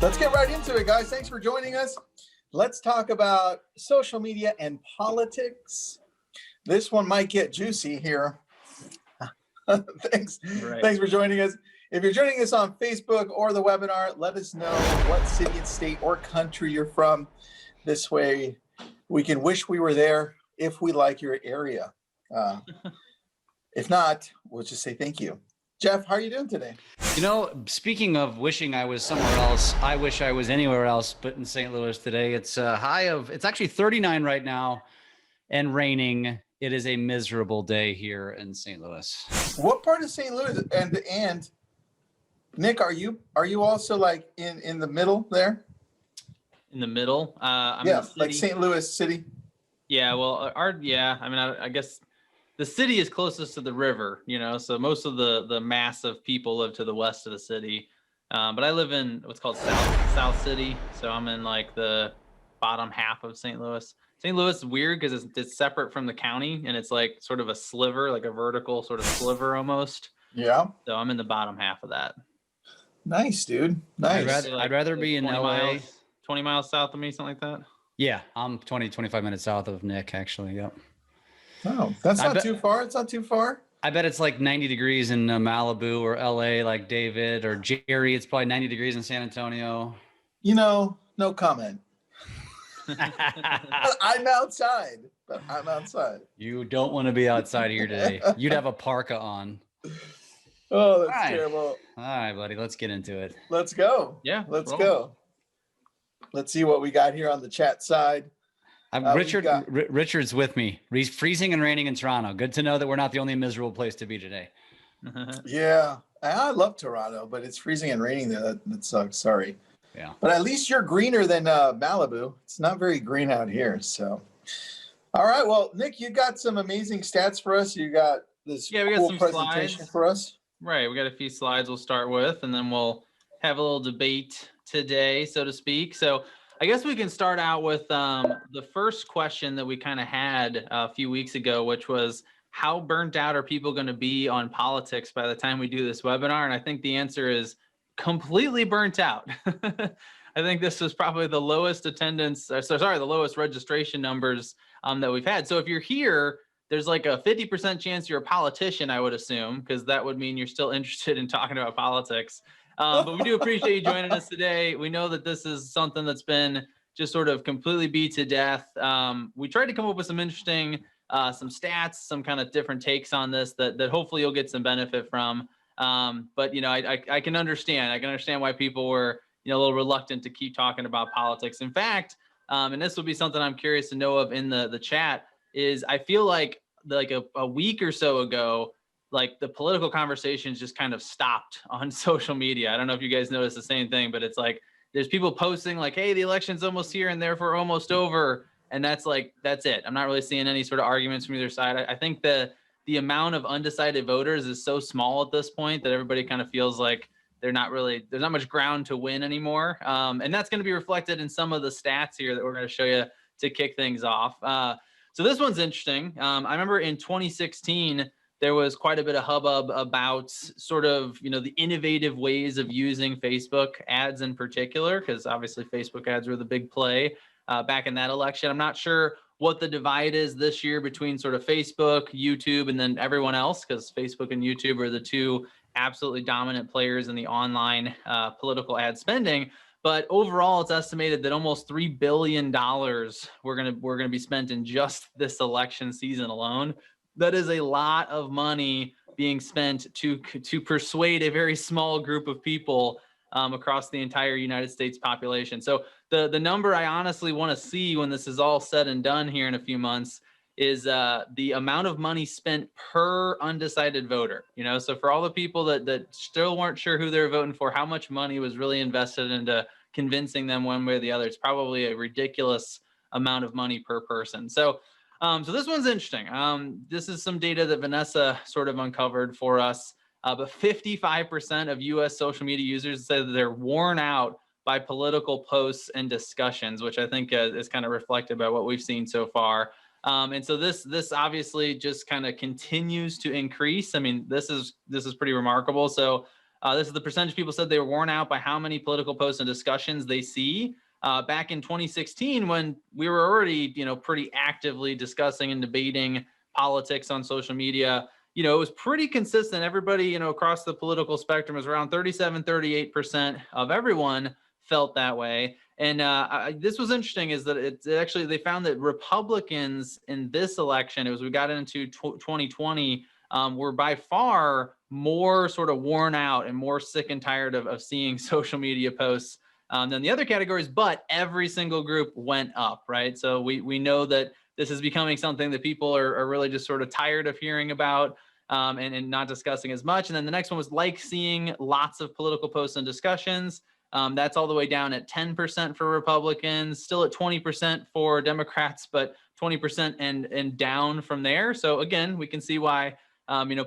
Let's get right into it, guys. Thanks for joining us. Let's talk about social media and politics. This one might get juicy here. Thanks for joining us. If you're joining us on Facebook or the webinar, let us know what city and state or country you're from. This way we can wish we were there if we like your area. If not, we'll just say thank you. Jeff, how are you doing today? You know, speaking of wishing I was somewhere else, I wish I was anywhere else but in St. Louis today. It's a high of, it's actually 39 right now and raining. It is a miserable day here in St. Louis. What part of St. Louis? And Nick, are you also like in the middle there? In the middle? I'm yeah, like St. Louis City. Yeah, well, I guess the city is closest to the river, you know, so most of the mass of people live to the west of the city. But I live in what's called South City, so I'm in like the bottom half of St. Louis. St. Louis is weird because it's separate from the county, and it's like sort of a sliver, like a vertical sort of sliver almost. Yeah. So I'm in the bottom half of that. Nice, dude. Nice. I'd rather be in LA. 20 miles south of me, something like that. Yeah, I'm 25 minutes south of Nick, actually. Yep. Oh, that's not too far. It's not too far. I bet it's like 90 degrees in Malibu or LA, like David or Jerry. It's probably 90 degrees in San Antonio. You know, no comment. I'm outside. But I'm outside. You don't want to be outside here today. You'd have a parka on. Oh, that's terrible. All right, buddy. Let's get into it. Let's go. Yeah. Let's go. Let's see what we got here on the chat side. Richard's with me. Freezing and raining in Toronto. Good to know that we're not the only miserable place to be today. Yeah. I love Toronto, but it's freezing and raining there. That sucks. Sorry. Yeah. But at least you're greener than Malibu. It's not very green out here. So, all right. Well, Nick, you got some amazing stats for us. You got this we got cool some presentation slides for us. Right. We got a few slides we'll start with, and then we'll have a little debate today, so to speak. So I guess we can start out with the first question that we kind of had a few weeks ago, which was, how burnt out are people going to be on politics by the time we do this webinar? And I think the answer is completely burnt out. I think this was probably the lowest attendance, the lowest registration numbers that we've had. So if you're here, there's like a 50% chance you're a politician, I would assume, because that would mean you're still interested in talking about politics. But we do appreciate you joining us today. We know that this is something that's been just sort of completely beat to death. We tried to come up with some interesting, some stats, some kind of different takes on this that hopefully you'll get some benefit from. But, you know, I can understand. I can understand why people were, you know, a little reluctant to keep talking about politics. In fact, and this will be something I'm curious to know of in the chat, is I feel like a week or so ago, like the political conversations just kind of stopped on social media. I don't know if you guys noticed the same thing, but it's like there's people posting like, hey, the election's almost here and therefore almost over. And that's it. I'm not really seeing any sort of arguments from either side. I think the amount of undecided voters is so small at this point that everybody kind of feels like there's not much ground to win anymore. And that's going to be reflected in some of the stats here that we're going to show you to kick things off. So this one's interesting. I remember in 2016, there was quite a bit of hubbub about sort of, you know, the innovative ways of using Facebook ads in particular, because obviously Facebook ads were the big play back in that election. I'm not sure what the divide is this year between sort of Facebook, YouTube, and then everyone else, because Facebook and YouTube are the two absolutely dominant players in the online political ad spending. But overall, it's estimated that almost $3 billion we're gonna be spent in just this election season alone. That is a lot of money being spent to persuade a very small group of people across the entire United States population. So the number I honestly want to see when this is all said and done here in a few months is the amount of money spent per undecided voter. You know, so for all the people that still weren't sure who they were voting for, how much money was really invested into convincing them one way or the other. It's probably a ridiculous amount of money per person. So this one's interesting. This is some data that Vanessa sort of uncovered for us. But 55% of U.S. social media users say that they're worn out by political posts and discussions, which I think is kind of reflected by what we've seen so far. And so this obviously just kind of continues to increase. I mean, this is pretty remarkable. So This is the percentage of people said they were worn out by how many political posts and discussions they see. Back in 2016, when we were already, pretty actively discussing and debating politics on social media, it was pretty consistent. Everybody, across the political spectrum was around 37, 38% of everyone felt that way. And this was interesting, is that it's actually, they found that Republicans in this election, we got into 2020, were by far more sort of worn out and more sick and tired of seeing social media posts than the other categories, but every single group went up, right? So we know that this is becoming something that people are really just sort of tired of hearing about and not discussing as much. And then the next one was like seeing lots of political posts and discussions. That's all the way down at 10% for Republicans, still at 20% for Democrats, but 20% and down from there. So again, we can see why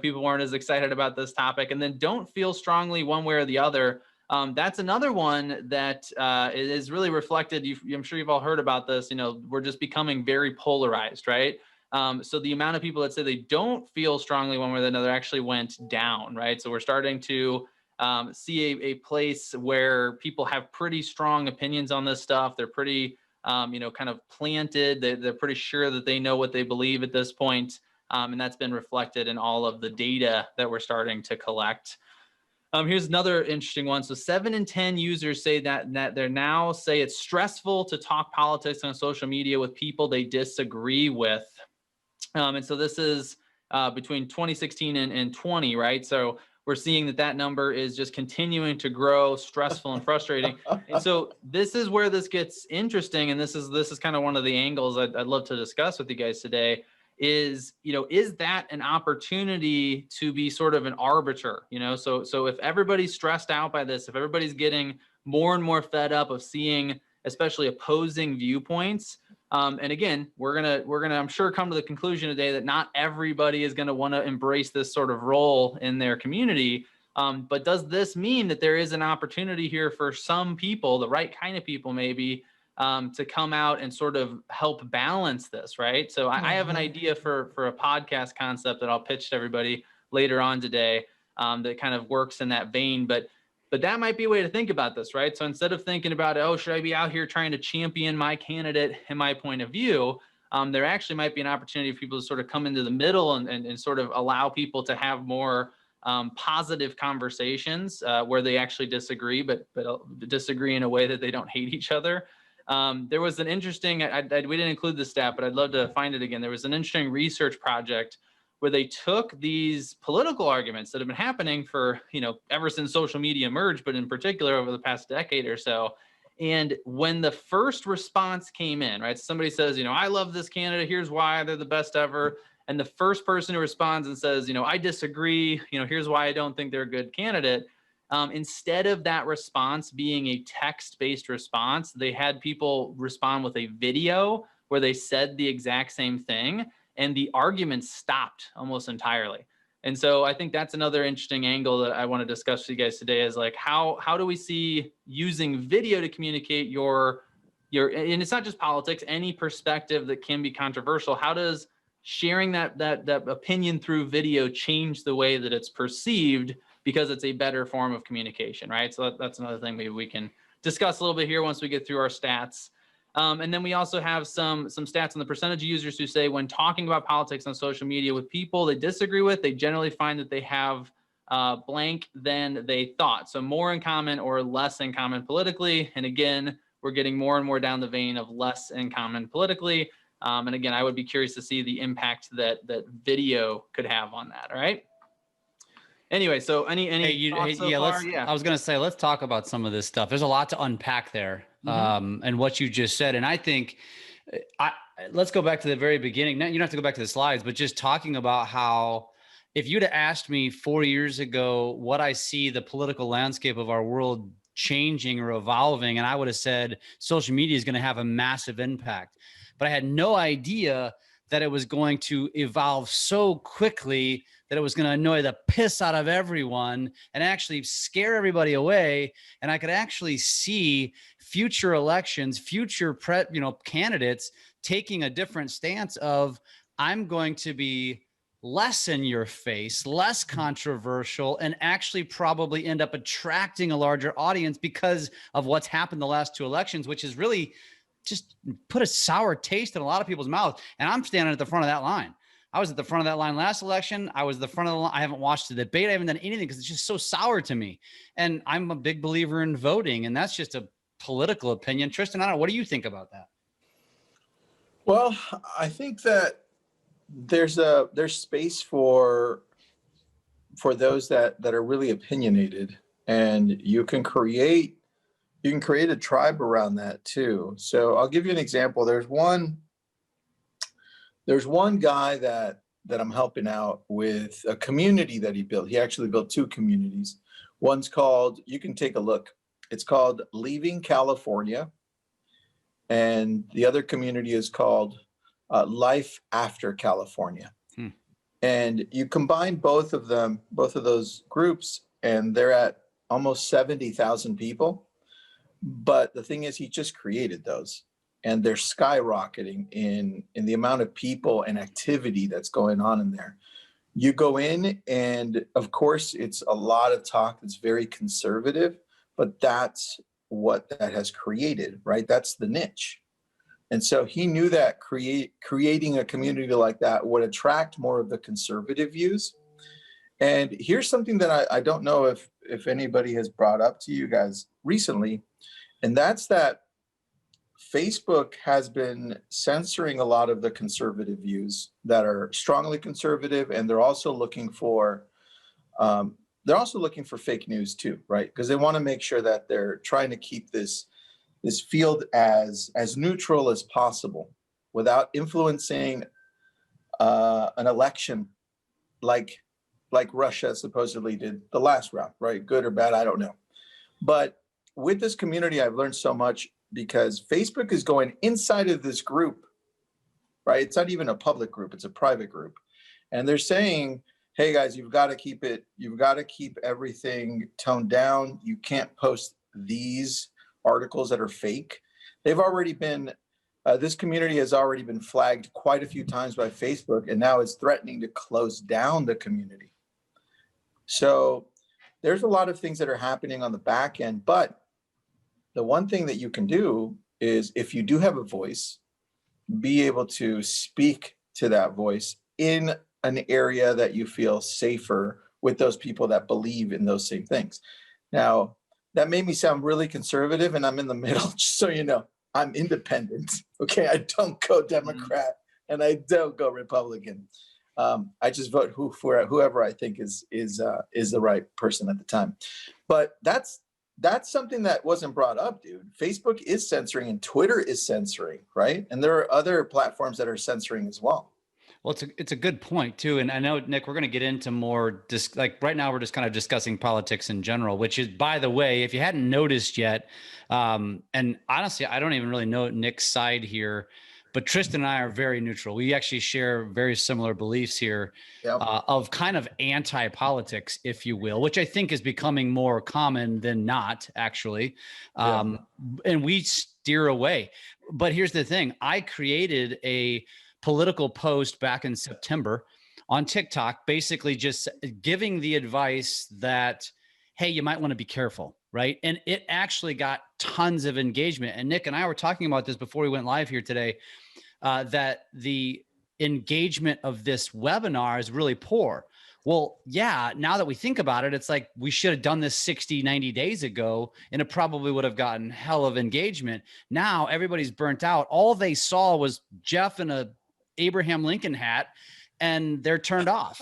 people weren't as excited about this topic. And then don't feel strongly one way or the other. That's another one that is really reflected. I'm sure you've all heard about this. We're just becoming very polarized, right? So the amount of people that say they don't feel strongly one way or another actually went down, right? So we're starting to see a place where people have pretty strong opinions on this stuff. They're pretty, kind of planted. They're pretty sure that they know what they believe at this point. And that's been reflected in all of the data that we're starting to collect. Here's another interesting one. So 7 in 10 users say that they're now say it's stressful to talk politics on social media with people they disagree with. And so this is between 2016 and 20, right? So we're seeing that number is just continuing to grow, stressful and frustrating. And so this is where this gets interesting. And this is kind of one of the angles I'd love to discuss with you guys today. Is that an opportunity to be sort of an arbiter? So if everybody's stressed out by this, if everybody's getting more and more fed up of seeing especially opposing viewpoints, and again, we're gonna I'm sure come to the conclusion today that not everybody is gonna want to embrace this sort of role in their community. But does this mean that there is an opportunity here for some people, the right kind of people maybe, to come out and sort of help balance this, right? So I have an idea for a podcast concept that I'll pitch to everybody later on today that kind of works in that vein. But that might be a way to think about this, right? So instead of thinking about, oh, should I be out here trying to champion my candidate and my point of view, there actually might be an opportunity for people to sort of come into the middle and sort of allow people to have more positive conversations where they actually disagree, but disagree in a way that they don't hate each other. There was an interesting, we didn't include the stat, but I'd love to find it again. There was an interesting research project where they took these political arguments that have been happening for, ever since social media emerged, but in particular over the past decade or so. And when the first response came in, right, somebody says, I love this candidate, here's why they're the best ever. And the first person who responds and says, I disagree, here's why I don't think they're a good candidate. Instead of that response being a text-based response, they had people respond with a video where they said the exact same thing, and the argument stopped almost entirely. And so I think that's another interesting angle that I want to discuss with you guys today is like, how do we see using video to communicate your, and it's not just politics, any perspective that can be controversial. How does sharing that opinion through video change the way that it's perceived, because it's a better form of communication, right? So that's another thing maybe we can discuss a little bit here once we get through our stats. And then we also have some stats on the percentage of users who say when talking about politics on social media with people they disagree with, they generally find that they have blank than they thought. So more in common or less in common politically. And again, we're getting more and more down the vein of less in common politically. And again, I would be curious to see the impact that video could have on that, all right? Anyway, so any thoughts so far? I was going to say, let's talk about some of this stuff. There's a lot to unpack there, and what you just said. And I think let's go back to the very beginning. You don't have to go back to the slides, but just talking about how, if you'd have asked me 4 years ago what I see the political landscape of our world changing or evolving, and I would have said social media is going to have a massive impact. But I had no idea that it was going to evolve so quickly that it was going to annoy the piss out of everyone and actually scare everybody away. And I could actually see future elections, future candidates taking a different stance of, I'm going to be less in your face, less controversial, and actually probably end up attracting a larger audience because of what's happened the last 2 elections, which is really just put a sour taste in a lot of people's mouths. And I'm standing at the front of that line. I was at the front of that line last election. I was at the front of the line. I haven't watched the debate. I haven't done anything because it's just so sour to me. And I'm a big believer in voting, and that's just a political opinion. Tristan, I don't know. What do you think about that? Well, I think that there's space for those that are really opinionated, and you can create a tribe around that too. So I'll give you an example. There's one guy that I'm helping out with a community that he built. He actually built 2 communities. One's called, you can take a look, it's called Leaving California. And the other community is called Life After California. And you combine both of those groups, and they're at almost 70,000 people. But the thing is, he just created those, and they're skyrocketing in the amount of people and activity that's going on in there. You go in, and of course, it's a lot of talk that's very conservative, but that's what that has created, right? That's the niche. And so he knew that creating a community like that would attract more of the conservative views. And here's something that I don't know if anybody has brought up to you guys recently, and that's that Facebook has been censoring a lot of the conservative views that are strongly conservative, and they're also looking for fake news too, right? Because they want to make sure that they're trying to keep this field as neutral as possible without influencing an election like Russia supposedly did the last round, right? Good or bad, I don't know. But with this community, I've learned so much because Facebook is going inside of this group, right? It's not even a public group, it's a private group. And they're saying, hey guys, you've got to keep everything toned down. You can't post these articles that are fake. They've already been, this community has already been flagged quite a few times by Facebook, and now it's threatening to close down the community. So there's a lot of things that are happening on the back end, but the one thing that you can do is, if you do have a voice, be able to speak to that voice in an area that you feel safer with those people that believe in those same things. Now, that made me sound really conservative, and I'm in the middle, just so you know. I'm independent, okay? I don't go Democrat, and I don't go Republican. I just vote for whoever I think is the right person at the time. But that's something that wasn't brought up, dude. Facebook is censoring, and Twitter is censoring, right? And there are other platforms that are censoring as well. Well, it's a good point too. And I know, Nick, we're going to get into more, like right now we're just kind of discussing politics in general, which is, by the way, if you hadn't noticed yet, and honestly, I don't even really know Nick's side here, but Tristan and I are very neutral. We actually share very similar beliefs here. Yep. Of kind of anti-politics, if you will, which I think is becoming more common than not, actually. And we steer away. But here's the thing. I created a political post back in September on TikTok, basically just giving the advice that, hey, you might want to be careful, right? And it actually got tons of engagement. And Nick and I were talking about this before we went live here today, that the engagement of this webinar is really poor. Well, yeah, now that we think about it, it's like we should have done this 60, 90 days ago, and it probably would have gotten hell of engagement. Now everybody's burnt out. All they saw was Jeff in a Abraham Lincoln hat, and they're turned off.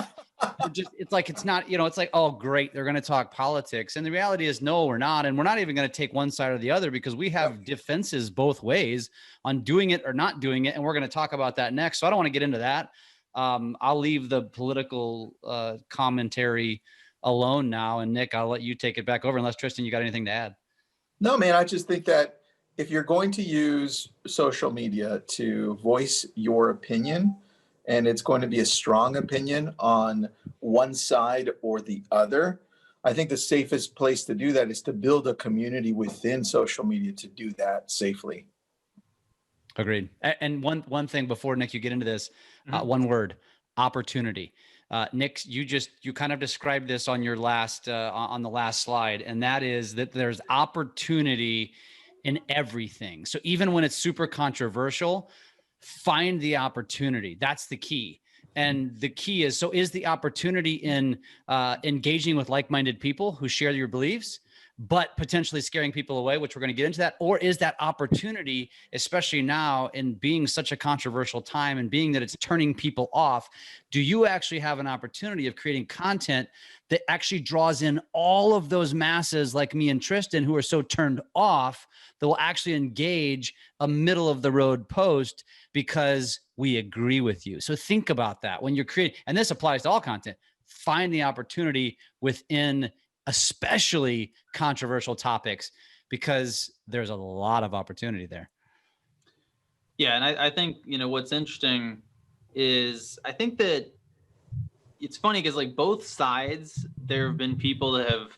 It's like, it's not, it's like, oh, great, they're going to talk politics. And the reality is, no, we're not. And we're not even going to take one side or the other, because we have defenses both ways on doing it or not doing it. And we're going to talk about that next. So I don't want to get into that. I'll leave the political commentary alone now. And Nick, I'll let you take it back over, unless Tristan, you got anything to add. No, man, I just think that if you're going to use social media to voice your opinion, and it's going to be a strong opinion on one side or the other, I think the safest place to do that is to build a community within social media to do that safely. Agreed. And one thing before, Nick, you get into this, one word, opportunity. Nick, you kind of described this on your last, on the last slide, and that is that there's opportunity in everything. So even when it's super controversial, find the opportunity. That's the key. And the key is, so is the opportunity in engaging with like-minded people who share your beliefs, but potentially scaring people away, which we're going to get into that? Or is that opportunity, especially now in being such a controversial time and being that it's turning people off, do you actually have an opportunity of creating content that actually draws in all of those masses like me and Tristan who are so turned off that will actually engage a middle of the road post because we agree with you? So think about that when you're creating, and this applies to all content. Find the opportunity within especially controversial topics, because there's a lot of opportunity there. Yeah. And I think, what's interesting is I think that it's funny because like both sides, there have been people that have,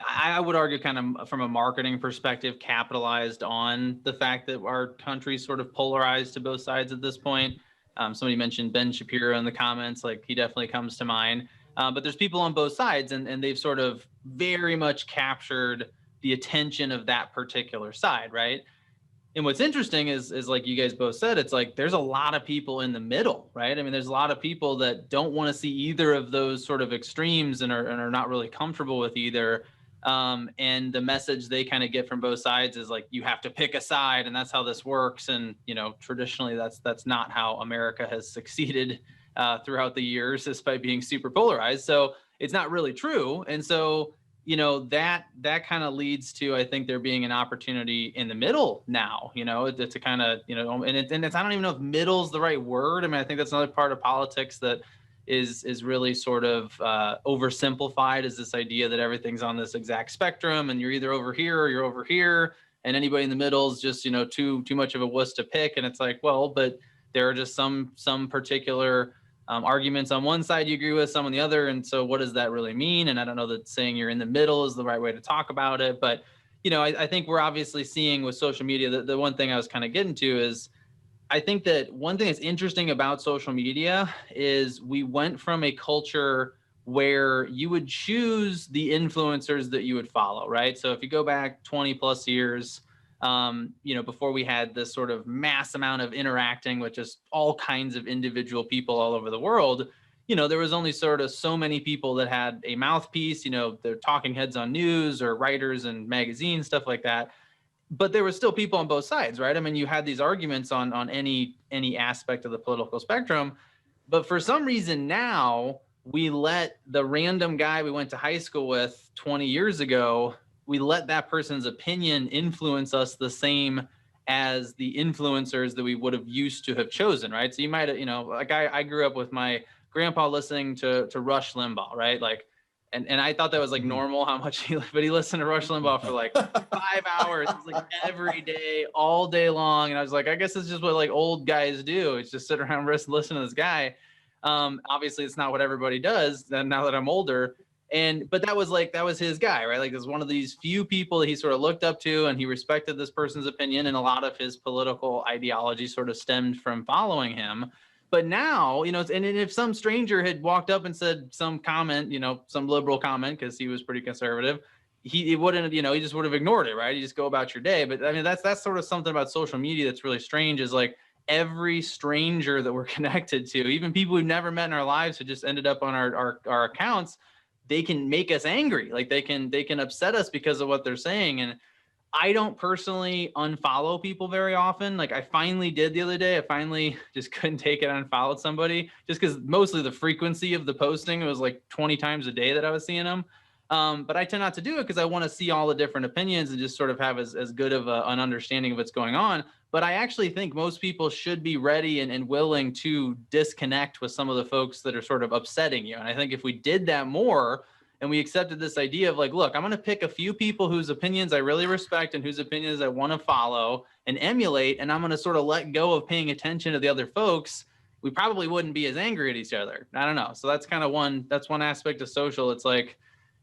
I would argue kind of from a marketing perspective, capitalized on the fact that our country's sort of polarized to both sides at this point. Somebody mentioned Ben Shapiro in the comments, like he definitely comes to mind. But there's people on both sides, and they've sort of very much captured the attention of that particular side, right? And what's interesting is like you guys both said, it's like there's a lot of people in the middle, right? I mean, there's a lot of people that don't want to see either of those sort of extremes and are not really comfortable with either. And the message they kind of get from both sides is like, you have to pick a side, and that's how this works. And traditionally that's not how America has succeeded throughout the years, is by being super polarized. So it's not really true. And so, that kind of leads to, I think, there being an opportunity in the middle now, to kind of, and it's, I don't even know if middle is the right word. I mean, I think that's another part of politics that is really sort of oversimplified, is this idea that everything's on this exact spectrum and you're either over here or you're over here, and anybody in the middle is just, too much of a wuss to pick. And it's like, well, but there are just some particular arguments on one side you agree with, some on the other. And so what does that really mean? And I don't know that saying you're in the middle is the right way to talk about it. But, I think we're obviously seeing with social media, the one thing I was kind of getting to is, I think that one thing that's interesting about social media is we went from a culture where you would choose the influencers that you would follow, right? So if you go back 20 plus years, before we had this sort of mass amount of interacting with just all kinds of individual people all over the world, there was only sort of so many people that had a mouthpiece, they're talking heads on news or writers and magazines, stuff like that. But there were still people on both sides, right? I mean, you had these arguments on any aspect of the political spectrum. But for some reason now, we let the random guy we went to high school with 20 years ago, we let that person's opinion influence us the same as the influencers that we would have used to have chosen, right? So you might have, like I grew up with my grandpa listening to Rush Limbaugh, right? Like, and I thought that was like normal how much but he listened to Rush Limbaugh for like 5 hours. It's like every day, all day long. And I was like, I guess it's just what like old guys do. It's just sit around and listen to this guy. Obviously it's not what everybody does now that I'm older. But that was his guy, right? Like, there's one of these few people that he sort of looked up to, and he respected this person's opinion, and a lot of his political ideology sort of stemmed from following him. But now, and if some stranger had walked up and said some comment, some liberal comment, because he was pretty conservative, he wouldn't, he just would have ignored it, right? You just go about your day. But I mean, that's sort of something about social media that's really strange, is like every stranger that we're connected to, even people we've never met in our lives who just ended up on our accounts, they can make us angry. Like they can upset us because of what they're saying. And I don't personally unfollow people very often. Like I finally did the other day. I finally just couldn't take it. I unfollowed somebody just because mostly the frequency of the posting was like 20 times a day that I was seeing them. But I tend not to do it because I want to see all the different opinions and just sort of have as good of an understanding of what's going on. But I actually think most people should be ready and willing to disconnect with some of the folks that are sort of upsetting you. And I think if we did that more, and we accepted this idea of like, look, I'm going to pick a few people whose opinions I really respect and whose opinions I want to follow and emulate, and I'm going to sort of let go of paying attention to the other folks, we probably wouldn't be as angry at each other. I don't know. So that's kind of one aspect of social. It's like,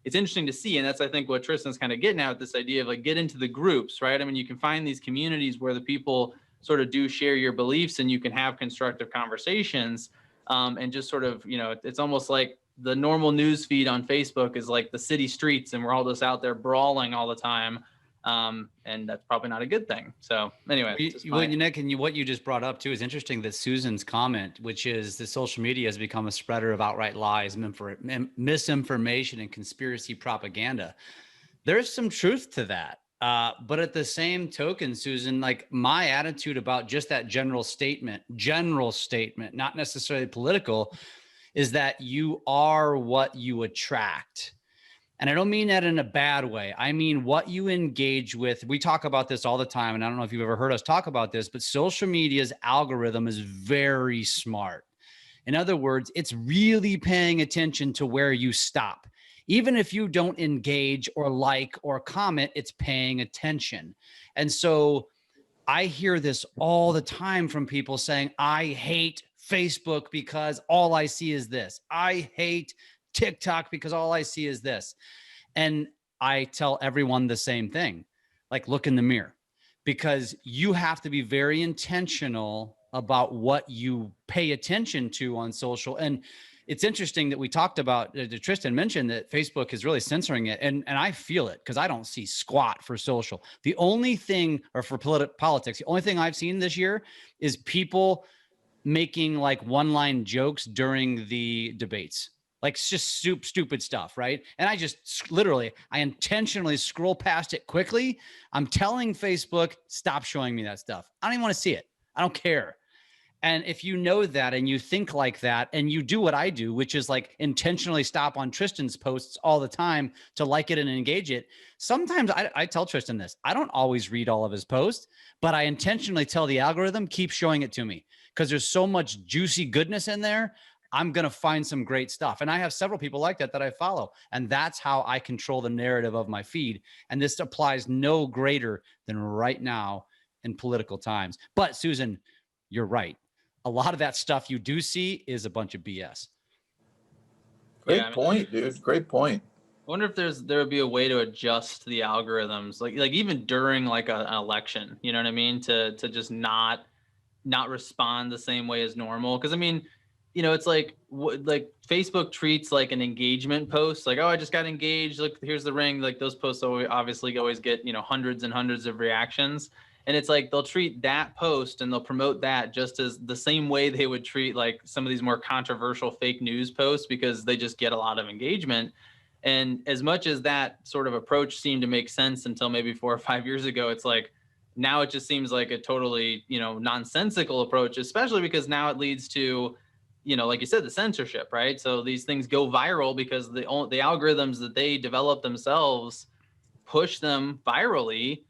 it's interesting to see. And that's, I think, what Tristan's kind of getting at, this idea of like, get into the groups, right? I mean, you can find these communities where the people sort of do share your beliefs and you can have constructive conversations. and just sort of, it's almost like the normal news feed on Facebook is like the city streets, and we're all just out there brawling all the time. And that's probably not a good thing. So anyway, Nick, and what you just brought up too is interesting, that Susan's comment, which is that social media has become a spreader of outright lies, misinformation, and conspiracy propaganda. There's some truth to that. But at the same token, Susan, like my attitude about just that general statement, not necessarily political, is that you are what you attract. And I don't mean that in a bad way. I mean, what you engage with. We talk about this all the time, and I don't know if you've ever heard us talk about this, but social media's algorithm is very smart. In other words, it's really paying attention to where you stop. Even if you don't engage or like or comment, it's paying attention. And so I hear this all the time from people saying, I hate Facebook because all I see is this. I hate TikTok because all I see is this. And I tell everyone the same thing, like, look in the mirror, because you have to be very intentional about what you pay attention to on social. And it's interesting that we talked about, Tristan mentioned that Facebook is really censoring it. And I feel it because I don't see squat for social. The only thing, or for politics, the only thing I've seen this year is people making like one-line jokes during the debates. Like, it's just stupid stuff, right? And I just literally, I intentionally scroll past it quickly. I'm telling Facebook, stop showing me that stuff. I don't even want to see it. I don't care. And if you know that and you think like that and you do what I do, which is like intentionally stop on Tristan's posts all the time to like it and engage it. Sometimes I tell Tristan this, I don't always read all of his posts, but I intentionally tell the algorithm, keep showing it to me because there's so much juicy goodness in there. I'm going to find some great stuff. And I have several people like that I follow. And that's how I control the narrative of my feed. And this applies no greater than right now in political times. But Susan, you're right. A lot of that stuff you do see is a bunch of BS. Great point, dude. Great point. I wonder if there would be a way to adjust the algorithms, like even during like an election, you know what I mean? To just not respond the same way as normal. Because I mean, it's like Facebook treats like an engagement post, like, oh, I just got engaged. Look, here's the ring. Like those posts obviously always get, hundreds and hundreds of reactions. And it's like they'll treat that post and they'll promote that just as the same way they would treat like some of these more controversial fake news posts, because they just get a lot of engagement. And as much as that sort of approach seemed to make sense until maybe 4 or 5 years ago, it's like now it just seems like a totally, nonsensical approach, especially because now it leads to, like you said, the censorship, right? So these things go viral because the algorithms that they develop themselves push them virally,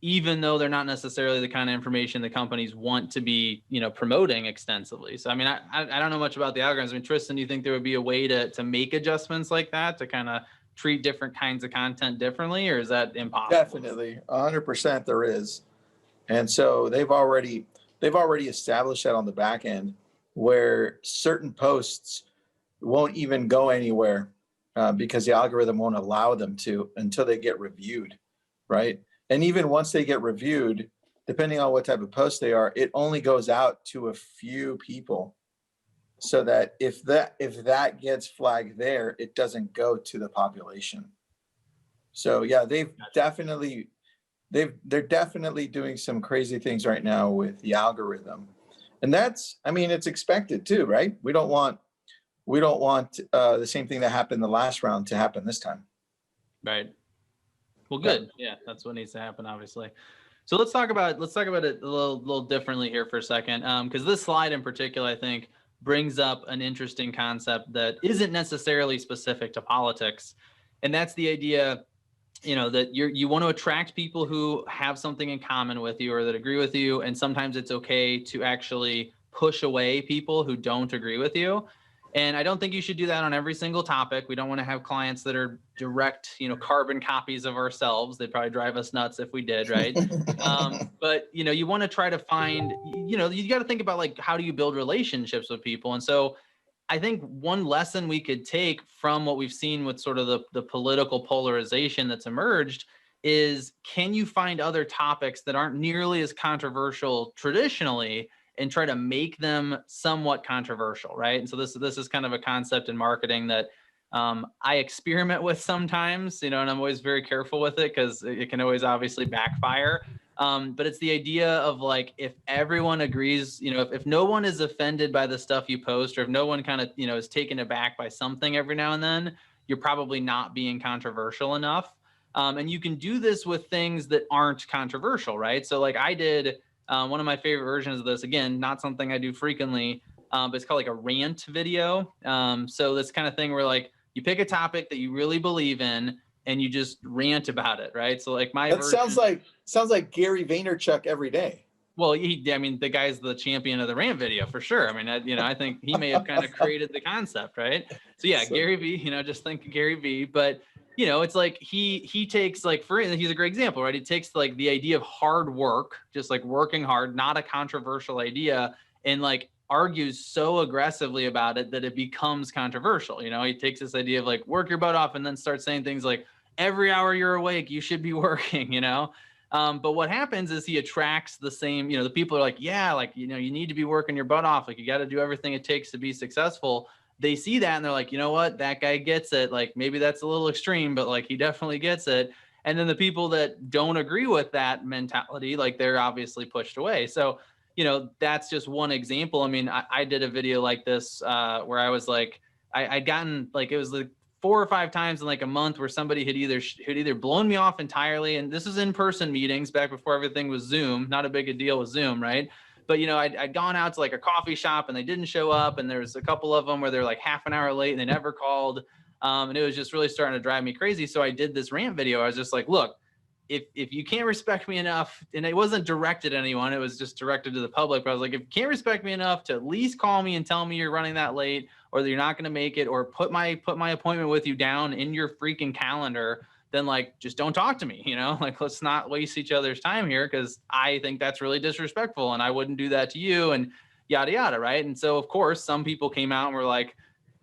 even though they're not necessarily the kind of information the companies want to be, promoting extensively. So, I mean, I don't know much about the algorithms. I mean, Tristan, do you think there would be a way to make adjustments like that to kind of treat different kinds of content differently, or is that impossible? Definitely, 100% there is. And so they've already established that on the back end, where certain posts won't even go anywhere because the algorithm won't allow them to until they get reviewed, right? And even once they get reviewed, depending on what type of post they are, it only goes out to a few people, so that if that gets flagged there, it doesn't go to the population. So yeah, they're definitely doing some crazy things right now with the algorithm. And it's expected too, right? We don't want the same thing that happened the last round to happen this time. Right. Well, good. Yeah, that's what needs to happen, obviously. So let's talk about it a little differently here for a second, because this slide in particular, I think, brings up an interesting concept that isn't necessarily specific to politics, and that's the idea, that you want to attract people who have something in common with you or that agree with you, and sometimes it's okay to actually push away people who don't agree with you. And I don't think you should do that on every single topic. We don't want to have clients that are direct, carbon copies of ourselves. They'd probably drive us nuts if we did, right? But, you want to try to find, you got to think about like, how do you build relationships with people? And so I think one lesson we could take from what we've seen with sort of the political polarization that's emerged is, can you find other topics that aren't nearly as controversial traditionally and try to make them somewhat controversial, right? And so this is kind of a concept in marketing that I experiment with sometimes, and I'm always very careful with it because it can always obviously backfire. But it's the idea of like, if everyone agrees, if no one is offended by the stuff you post, or if no one kind of, is taken aback by something every now and then, you're probably not being controversial enough. And you can do this with things that aren't controversial, right? So like I did one of my favorite versions of this, again, not something I do frequently, but it's called like a rant video. So this kind of thing where like you pick a topic that you really believe in and you just rant about it, right? So like my That sounds like Gary Vaynerchuk every day. Well, the guy's the champion of the rant video for sure. I mean, I think he may have kind of created the concept, right? So yeah, Gary V, just think Gary V, but it's like he takes like, he's a great example, right? He takes like the idea of hard work, just like working hard, not a controversial idea, and like argues so aggressively about it that it becomes controversial. He takes this idea of like work your butt off and then starts saying things like every hour you're awake, you should be working, But what happens is he attracts the same, the people are like, yeah, like, you need to be working your butt off. Like you got to do everything it takes to be successful. They see that and they're like, you know what, that guy gets it. Like maybe that's a little extreme, but like he definitely gets it. And then the people that don't agree with that mentality, like they're obviously pushed away. So, that's just one example. I mean, I did a video like this where I was like, I'd gotten like, it was like 4 or 5 times in like a month where somebody had either blown me off entirely. And this is in-person meetings back before everything was Zoom, not a big a deal with Zoom, right? But, I'd gone out to like a coffee shop and they didn't show up. And there was a couple of them where they're like half an hour late and they never called. And it was just really starting to drive me crazy. So I did this rant video. I was just like, look, if you can't respect me enough, and it wasn't directed at anyone, it was just directed to the public. But I was like, if you can't respect me enough to at least call me and tell me you're running that late, or that you're not going to make it, or put my appointment with you down in your freaking calendar, then like, just don't talk to me, like, let's not waste each other's time here. Cause I think that's really disrespectful and I wouldn't do that to you, and yada, yada. Right. And so of course, some people came out and were like,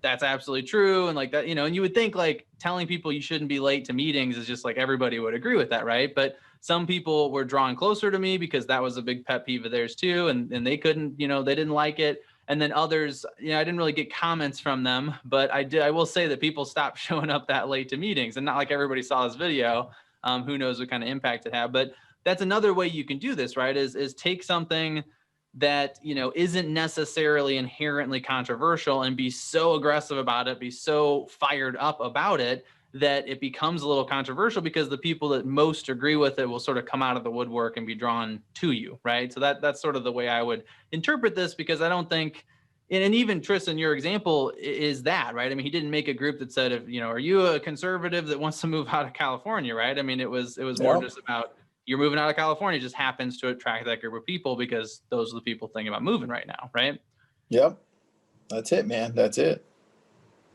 that's absolutely true. And like that, and you would think like telling people you shouldn't be late to meetings is just like, everybody would agree with that. Right. But some people were drawn closer to me because that was a big pet peeve of theirs too. And they couldn't, they didn't like it. And then others, I didn't really get comments from them, but I will say that people stopped showing up that late to meetings, and not like everybody saw this video. Who knows what kind of impact it had, but that's another way you can do this, right? Is take something that, isn't necessarily inherently controversial and be so aggressive about it, be so fired up about it that it becomes a little controversial, because the people that most agree with it will sort of come out of the woodwork and be drawn to you, right? So that's sort of the way I would interpret this, because I don't think, and even Tristan, your example is that, right? I mean, he didn't make a group that said, are you a conservative that wants to move out of California, right? I mean, it was more just about, you're moving out of California, just happens to attract that group of people because those are the people thinking about moving right now, right? Yep. That's it, man. That's it.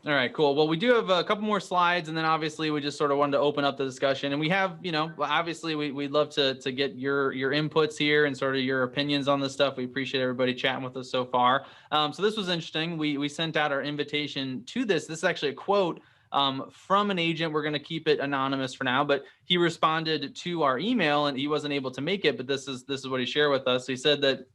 All right, cool. Well, we do have a couple more slides, and then obviously we just sort of wanted to open up the discussion. And we have, obviously we'd love to get your inputs here and sort of your opinions on this stuff. We appreciate everybody chatting with us so far. So this was interesting. We sent out our invitation to this. This is actually a quote from an agent. We're going to keep it anonymous for now, but he responded to our email and he wasn't able to make it, but this is what he shared with us. He said that,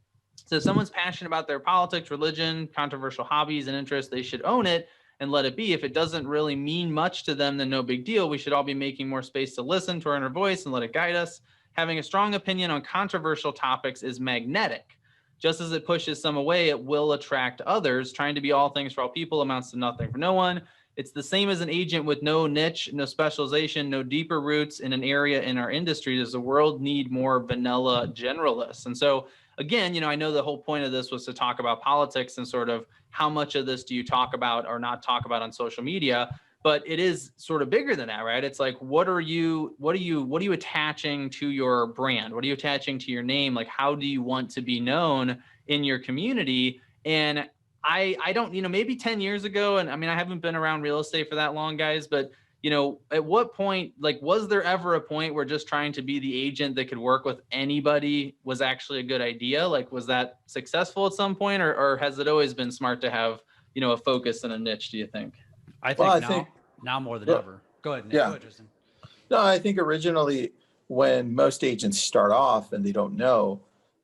so if someone's passionate about their politics, religion, controversial hobbies and interests, they should own it and let it be. If it doesn't really mean much to them, then no big deal. We should all be making more space to listen to our inner voice and let it guide us. Having a strong opinion on controversial topics is magnetic. Just as it pushes some away, it will attract others. Trying to be all things for all people amounts to nothing for no one. It's the same as an agent with no niche, no specialization, no deeper roots in an area in our industry. Does the world need more vanilla generalists? And so again, I know the whole point of this was to talk about politics and sort of how much of this do you talk about or not talk about on social media, but it is sort of bigger than that, right? It's like, what are you attaching to your brand? What are you attaching to your name? Like, how do you want to be known in your community? And I don't, maybe 10 years ago, and I mean, I haven't been around real estate for that long, guys, but at what point, like, was there ever a point where just trying to be the agent that could work with anybody was actually a good idea? Like, was that successful at some point, or has it always been smart to have, a focus and a niche, do you think? I think now more than ever. Go ahead, Nick. Yeah. Go ahead, Tristan. No, I think originally when most agents start off and they don't know,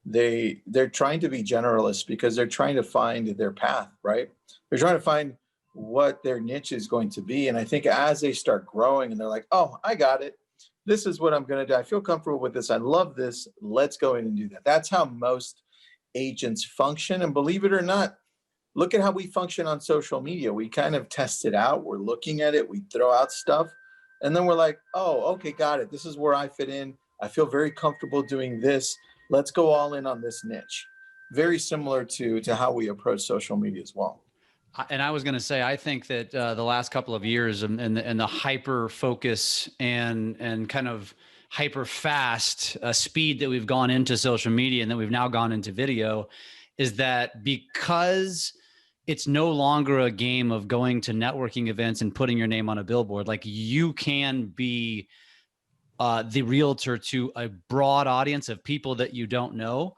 they're trying to be generalists because they're trying to find their path, right? They're trying to find what their niche is going to be. And I think as they start growing and they're like, oh, I got it. This is what I'm going to do. I feel comfortable with this. I love this. Let's go in and do that. That's how most agents function. And believe it or not, look at how we function on social media. We kind of test it out. We're looking at it. We throw out stuff. And then we're like, oh, okay, got it. This is where I fit in. I feel very comfortable doing this. Let's go all in on this niche. Very similar to how we approach social media as well. And I was going to say, I think that the last couple of years and the hyper focus and kind of hyper fast speed that we've gone into social media and that we've now gone into video is that because it's no longer a game of going to networking events and putting your name on a billboard. Like you can be the realtor to a broad audience of people that you don't know.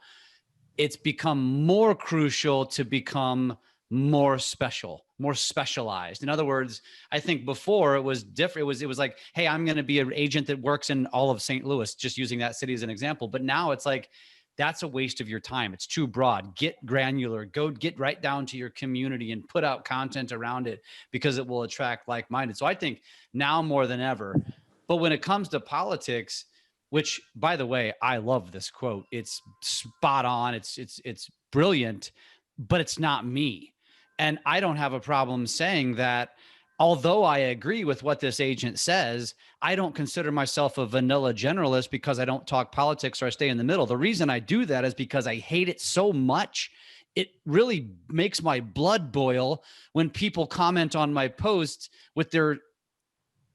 It's become more crucial to become more special, more specialized. In other words, I think before it was different. It was like, hey, I'm going to be an agent that works in all of St. Louis, just using that city as an example. But now it's like, that's a waste of your time. It's too broad. Get granular, go get right down to your community and put out content around it because it will attract like-minded. So I think now more than ever, but when it comes to politics, which by the way, I love this quote. It's spot on. It's brilliant, but it's not me. And I don't have a problem saying that, although I agree with what this agent says, I don't consider myself a vanilla generalist because I don't talk politics or I stay in the middle. The reason I do that is because I hate it so much. It really makes my blood boil when people comment on my posts with their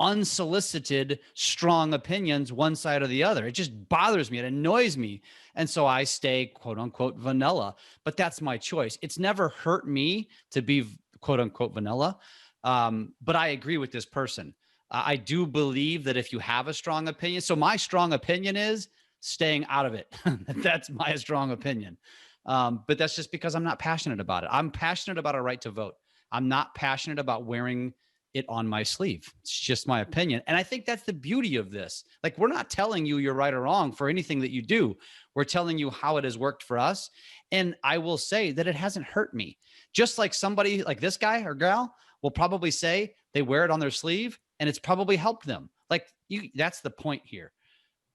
unsolicited, strong opinions, one side or the other. It just bothers me. It annoys me. And so I stay quote unquote vanilla, but that's my choice. It's never hurt me to be quote unquote vanilla. But I agree with this person. I do believe that if you have a strong opinion, so my strong opinion is staying out of it. That's my strong opinion. But that's just because I'm not passionate about it. I'm passionate about a right to vote. I'm not passionate about wearing it on my sleeve. It's just my opinion. And I think that's the beauty of this. Like, we're not telling you you're right or wrong for anything that you do. We're telling you how it has worked for us. And I will say that it hasn't hurt me. Just like somebody like this guy or gal will probably say they wear it on their sleeve and it's probably helped them. Like that's the point here.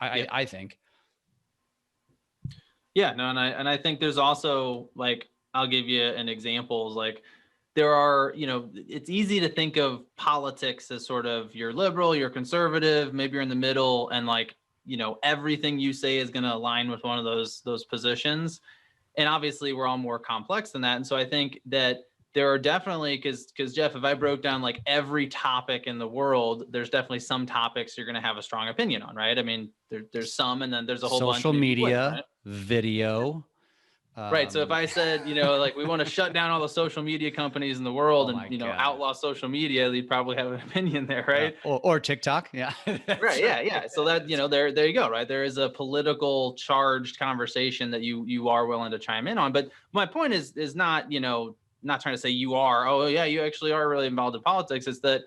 I think. Yeah, no. And I think there's also, like, I'll give you an example. Like, there are, it's easy to think of politics as sort of you're liberal, you're conservative, maybe you're in the middle, and like, everything you say is going to align with one of those positions. And obviously we're all more complex than that. And so I think that there are definitely, because Jeff, if I broke down like every topic in the world, there's definitely some topics you're going to have a strong opinion on, right? I mean, there's some, and then there's a whole bunch. Social media, right? Video. Right. So if I said, like we want to shut down all the social media companies in the world and, outlaw social media, you'd probably have an opinion there, right? Yeah. Or TikTok. Yeah. Right. Yeah. Yeah. So that, there you go. Right. There is a political charged conversation that you are willing to chime in on. But my point is not, not trying to say you are, oh yeah, you actually are really involved in politics. It's that,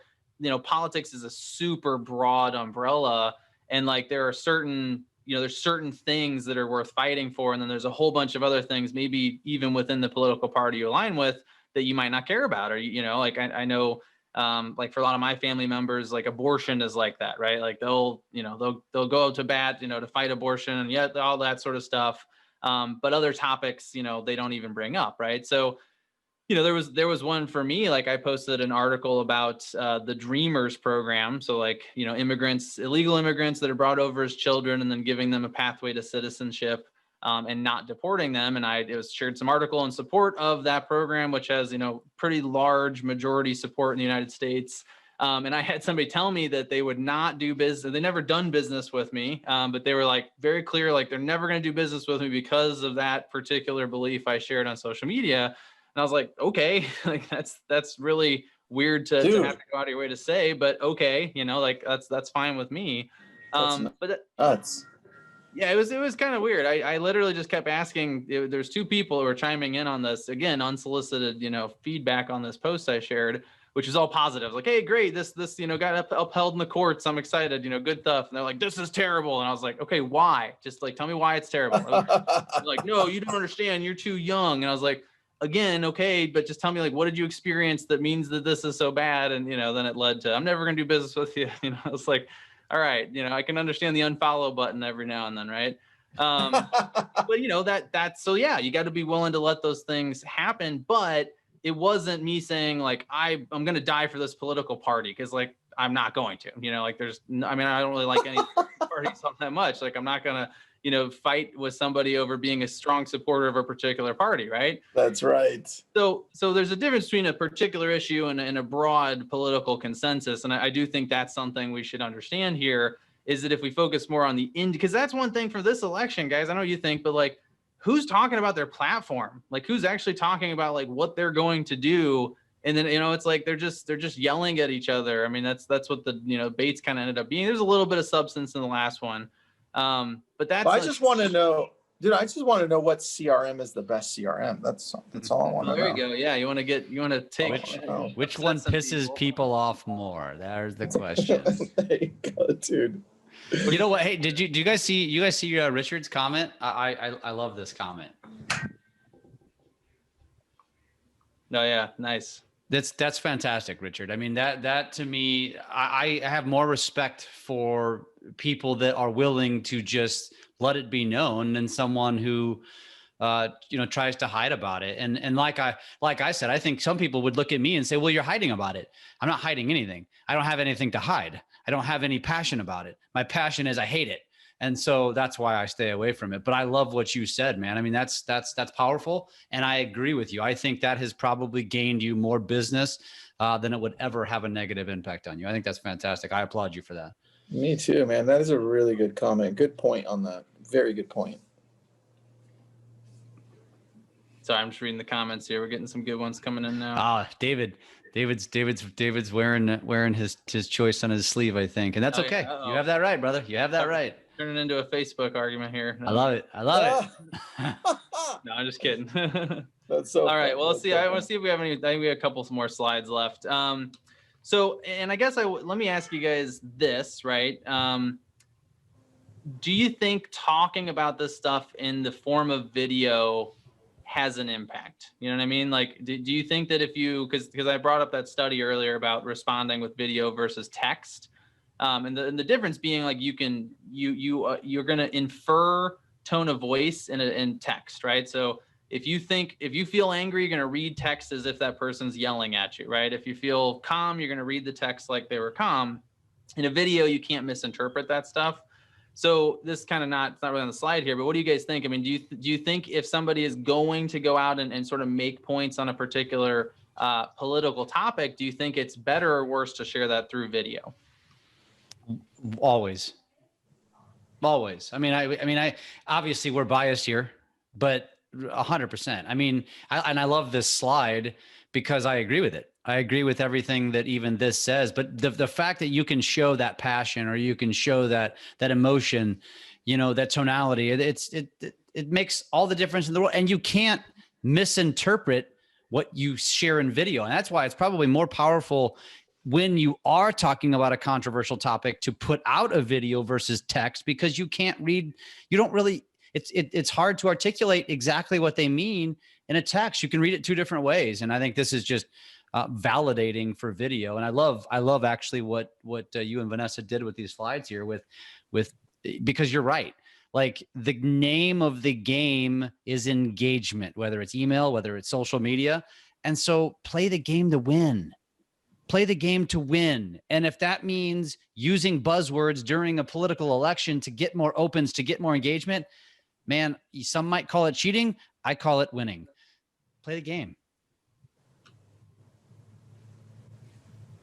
politics is a super broad umbrella, and like there are certain, there's certain things that are worth fighting for. And then there's a whole bunch of other things, maybe even within the political party you align with, that you might not care about. Or, like I know, like for a lot of my family members, like abortion is like that, right? Like they'll go to bat, to fight abortion and yet all that sort of stuff. But other topics, they don't even bring up. Right. So, there was one for me, like I posted an article about the Dreamers program. So like, illegal immigrants that are brought over as children and then giving them a pathway to citizenship and not deporting them. And it was shared some article in support of that program, which has, pretty large majority support in the United States. And I had somebody tell me that they would not do business. They never done business with me, but they were like very clear, like they're never going to do business with me because of that particular belief I shared on social media. And I was like, okay, like that's really weird to have to go out of your way to say, but okay, like that's fine with me. But nuts. Yeah, it was kind of weird. I literally just kept asking. There's two people who were chiming in on this, again, unsolicited, feedback on this post I shared. which is all positive. Like, hey, great, this got upheld in the courts. I'm excited, good stuff. And they're like, this is terrible. And I was like, okay, why? Just like, tell me why it's terrible. Like, no, you don't understand. You're too young. And I was like, again, okay, but just tell me, like, what did you experience that means that this is so bad? And, then it led to, I'm never going to do business with you. I was like, all right, I can understand the unfollow button every now and then, right? But that's, so yeah, you got to be willing to let those things happen. But it wasn't me saying like, I'm going to die for this political party. Cause like, I'm not going to, like I don't really like any parties all that much. Like, I'm not going to, fight with somebody over being a strong supporter of a particular party. Right. That's right. So there's a difference between a particular issue and a broad political consensus. And I do think that's something we should understand here, is that if we focus more on the end, because that's one thing for this election, guys, I know you think, but like, who's talking about their platform? Like, who's actually talking about like what they're going to do? And then, it's like, they're just yelling at each other. I mean, that's what the, debates kind of ended up being. There's a little bit of substance in the last one. But that's, I just want to know, dude, I just want to know what CRM is the best CRM. That's all I want to know. There you go. Yeah. You want to take which one pisses people off more? There's the question. There you go, dude. You know what? Hey, did you guys see Richard's comment? I love this comment. No, yeah, nice. That's fantastic, Richard. I mean, that to me, I have more respect for people that are willing to just let it be known than someone who tries to hide about it. And like I said, I think some people would look at me and say, well, you're hiding about it. I'm not hiding anything. I don't have anything to hide. I don't have any passion about it. My passion is I hate it. And so that's why I stay away from it. But I love what you said, man. I mean, that's powerful. And I agree with you. I think that has probably gained you more business than it would ever have a negative impact on you. I think that's fantastic. I applaud you for that. Me too, man. That is a really good comment. Good point on that. Very good point. Sorry, I'm just reading the comments here. We're getting some good ones coming in now. David's wearing his choice on his sleeve, I think, and that's okay. Yeah. You have that right, brother. You have that right. Turning into a Facebook argument here. No. I love it. No, I'm just kidding. That's so. All right. Well, let's see. I want to see if we have any. I think we have a couple more slides left. So, and I guess let me ask you guys this, right? Do you think talking about this stuff in the form of video has an impact? You know what I mean? Like, do you think that if you, because I brought up that study earlier about responding with video versus text, and the difference being like you're going to infer tone of voice in text, right? So if you feel angry, you're going to read text as if that person's yelling at you, right? If you feel calm, you're going to read the text like they were calm. In a video, you can't misinterpret that stuff. So this kind of it's not really on the slide here, but what do you guys think? I mean, do you think if somebody is going to go out and sort of make points on a particular political topic, do you think it's better or worse to share that through video? Always. I mean, I obviously we're biased here, but 100%. I mean, I love this slide because I agree with it. I agree with everything that even this says, but the fact that you can show that passion or you can show that emotion, that tonality, it makes all the difference in the world. And you can't misinterpret what you share in video. And that's why it's probably more powerful when you are talking about a controversial topic to put out a video versus text, because you can't read, you don't really, it's hard to articulate exactly what they mean in a text. You can read it two different ways. And I think this is just validating for video. And I love actually what you and Vanessa did with these slides here with, because you're right. Like, the name of the game is engagement, whether it's email, whether it's social media. And so play the game to win. Play the game to win. And if that means using buzzwords during a political election to get more opens, to get more engagement, man, some might call it cheating. I call it winning. Play the game.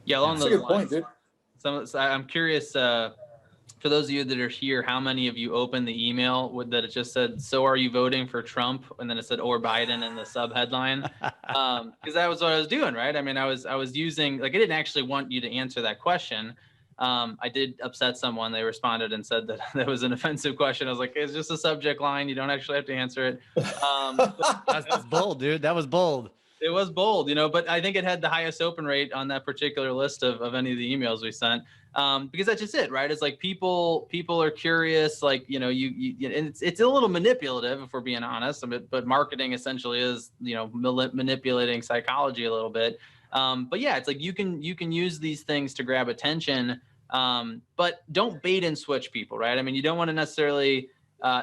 Yeah, along That's a those good point, lines. dude. I'm curious, for those of you that are here, how many of you opened the email that it just said, "So are you voting for Trump?" and then it said "or Biden" in the sub headline? Because that was what I was doing, right? I mean, I was using, like, I didn't actually want you to answer that question. I did upset someone. They responded and said that that was an offensive question. I was like, it's just a subject line. You don't actually have to answer it. That's bold, dude. That was bold. It was bold, but I think it had the highest open rate on that particular list of any of the emails we sent. Because that's just it, right? It's like people are curious, like, and it's a little manipulative if we're being honest, but marketing essentially is, manipulating psychology a little bit. But yeah, it's like you can use these things to grab attention, but don't bait and switch people, right? I mean, you don't want to necessarily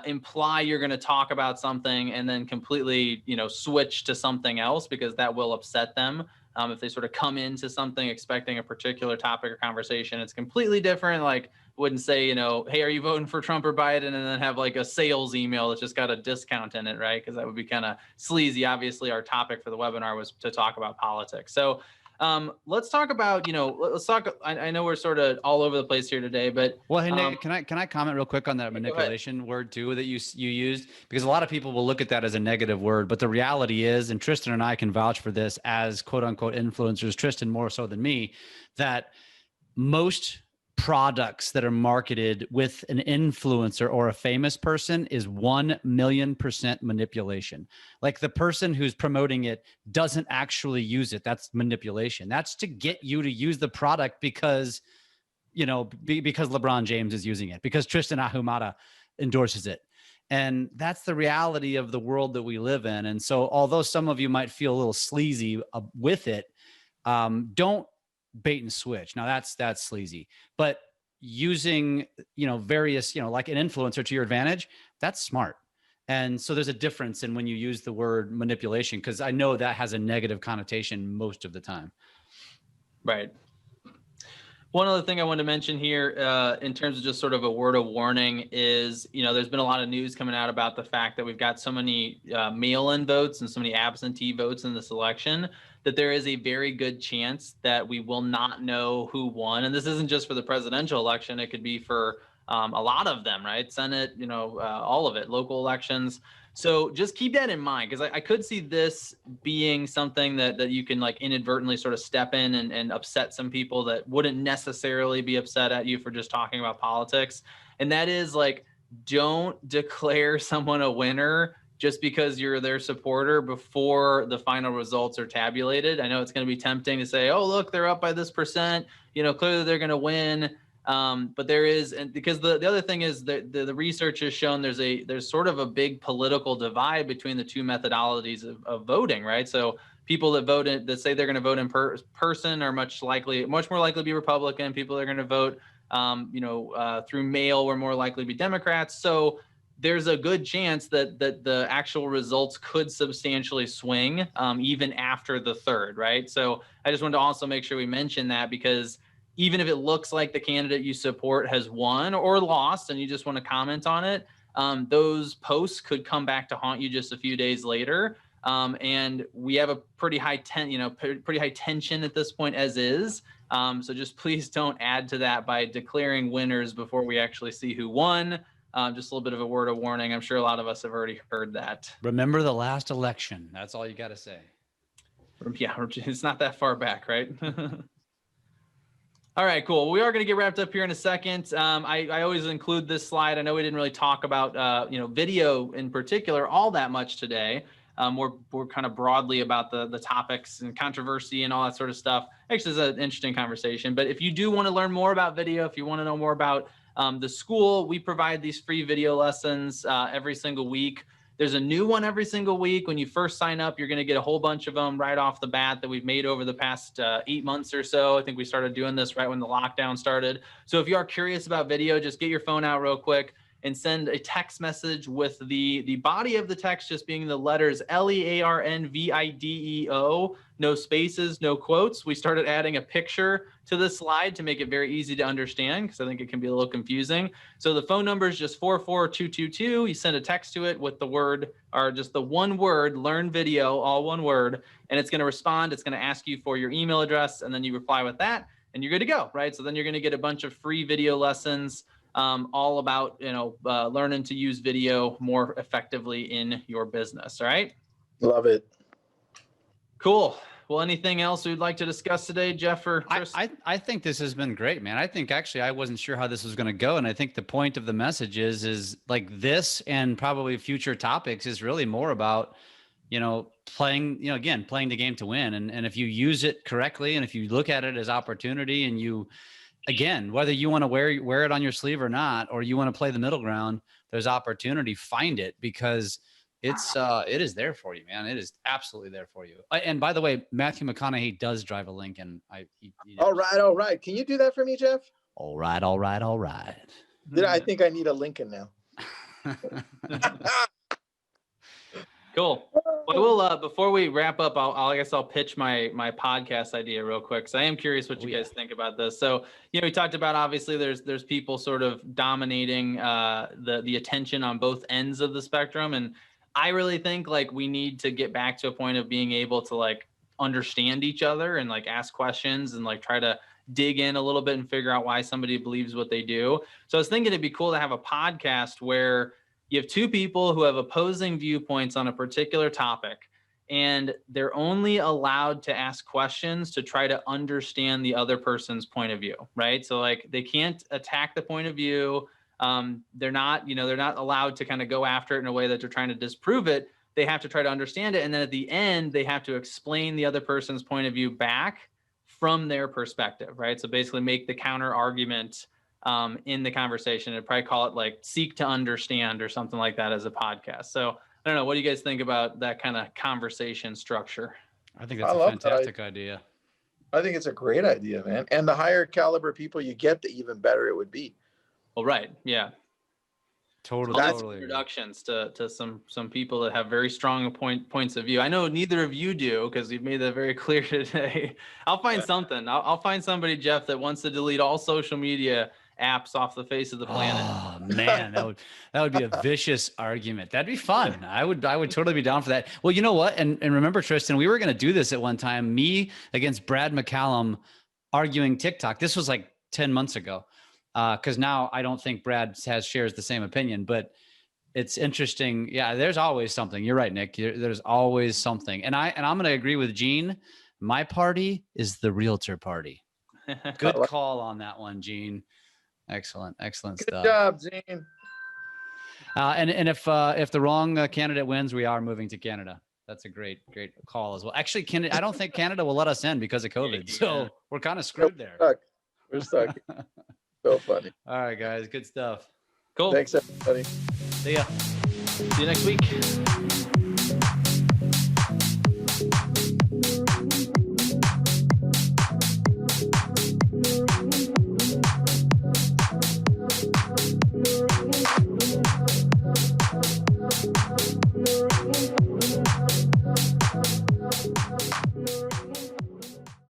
imply you're going to talk about something and then completely, switch to something else, because that will upset them. If they sort of come into something expecting a particular topic or conversation, it's completely different. Like, wouldn't say, hey, are you voting for Trump or Biden? And then have like a sales email that's just got a discount in it, right? Because that would be kind of sleazy. Obviously, our topic for the webinar was to talk about politics. So let's talk about, I know we're sort of all over the place here today, but well, hey, Nick, can I comment real quick on that manipulation word too that you used? Because a lot of people will look at that as a negative word, but the reality is, and Tristan and I can vouch for this as quote unquote influencers, Tristan more so than me, that most products that are marketed with an influencer or a famous person is 1,000,000% manipulation. Like, the person who's promoting it doesn't actually use it. That's manipulation. That's to get you to use the product because, because LeBron James is using it, because Tristan Ahumada endorses it. And that's the reality of the world that we live in. And so although some of you might feel a little sleazy with it, don't bait and switch. Now that's sleazy, but using, various, like an influencer to your advantage, that's smart. And so there's a difference in when you use the word manipulation, because I know that has a negative connotation most of the time. Right. One other thing I wanted to mention here, in terms of just sort of a word of warning is, there's been a lot of news coming out about the fact that we've got so many mail-in votes and so many absentee votes in this election, that there is a very good chance that we will not know who won. And this isn't just for the presidential election. It could be for a lot of them, right? Senate, all of it, local elections. So just keep that in mind, because I could see this being something that you can like inadvertently sort of step in and upset some people that wouldn't necessarily be upset at you for just talking about politics. And that is like, don't declare someone a winner just because you're their supporter before the final results are tabulated. I know it's going to be tempting to say, oh, look, they're up by this percent, clearly they're going to win. But there is, and because the other thing is that the research has shown there's sort of a big political divide between the two methodologies of voting, right? So people that that say they're going to vote in person are much more likely to be Republican. People that are going to vote, through mail are more likely to be Democrats. So there's a good chance that the actual results could substantially swing, even after the third, right? So I just wanted to also make sure we mention that, because even if it looks like the candidate you support has won or lost and you just want to comment on it, those posts could come back to haunt you just a few days later. And we have a pretty high tension at this point as is. So just please don't add to that by declaring winners before we actually see who won. Just a little bit of a word of warning. I'm sure a lot of us have already heard that. Remember the last election. That's all you got to say. Yeah, it's not that far back, right? All right, cool. We are going to get wrapped up here in a second. I always include this slide. I know we didn't really talk about video in particular all that much today. We're kind of broadly about the topics and controversy and all that sort of stuff. Actually, it's an interesting conversation. But if you do want to learn more about video, if you want to know more about the school, we provide these free video lessons every single week. There's a new one every single week. When you first sign up, you're going to get a whole bunch of them right off the bat that we've made over the past 8 months or so. I think we started doing this right when the lockdown started. So if you are curious about video, just get your phone out real quick and send a text message with the body of the text just being the letters LEARNVIDEO, no spaces, no quotes. We started adding a picture to this slide to make it very easy to understand, because I think it can be a little confusing. So the phone number is just 44222. You send a text to it with the word, or just the one word, learn video, all one word, and it's going to respond. It's going to ask you for your email address, and then you reply with that, and you're good to go, right? So then you're going to get a bunch of free video lessons, all about, learning to use video more effectively in your business. All right. Love it. Cool. Well, anything else we'd like to discuss today, Jeff or Chris? I think this has been great, man. I think actually I wasn't sure how this was going to go. And I think the point of the message is like this, and probably future topics, is really more about playing the game to win. And if you use it correctly, and if you look at it as opportunity, and you, again, whether you want to wear it on your sleeve or not, or you want to play the middle ground, there's opportunity, find it, because it is there for you, man. It is absolutely there for you. And by the way, Matthew McConaughey does drive a Lincoln. All right. Can you do that for me, Jeff? All right. I think I need a Lincoln now. Cool. Well, we'll before we wrap up, I guess I'll pitch my podcast idea real quick, because I am curious what you guys think about this. So, we talked about, obviously there's people sort of dominating the attention on both ends of the spectrum, and I really think like we need to get back to a point of being able to like understand each other and like ask questions and like try to dig in a little bit and figure out why somebody believes what they do. So I was thinking it'd be cool to have a podcast where you have two people who have opposing viewpoints on a particular topic, and they're only allowed to ask questions to try to understand the other person's point of view, right? So like they can't attack the point of view. They're not allowed to kind of go after it in a way that they're trying to disprove it. They have to try to understand it. And then at the end, they have to explain the other person's point of view back from their perspective, right? So basically make the counter argument in the conversation. I'd probably call it like seek to understand or something like that as a podcast. So I don't know. What do you guys think about that kind of conversation structure? I think that's a fantastic idea. I think it's a great idea, man. And the higher caliber people you get, the even better it would be. Well, right. Yeah. Totally. Introductions to some people that have very strong points of view. I know neither of you do, because you've made that very clear today. I'll find something. I'll find somebody, Jeff, that wants to delete all social media apps off the face of the planet. Oh man, that would be a vicious argument. That'd be fun. I would totally be down for that. Well, you know what? And remember, Tristan, we were going to do this at one time, me against Brad McCallum arguing TikTok. This was like 10 months ago. Because now I don't think Brad shares the same opinion, but it's interesting. Yeah, there's always something. You're right, Nick. There's always something. And I'm going to agree with Gene. My party is the realtor party. Good call on that one, Gene. Excellent stuff. Good job, Gene. And if the wrong candidate wins, we are moving to Canada. That's a great call as well. Actually, I don't think Canada will let us in because of COVID. So we're kind of screwed there. We're stuck. So funny. All right, guys. Good stuff. Cool. Thanks, everybody. See ya. See you next week.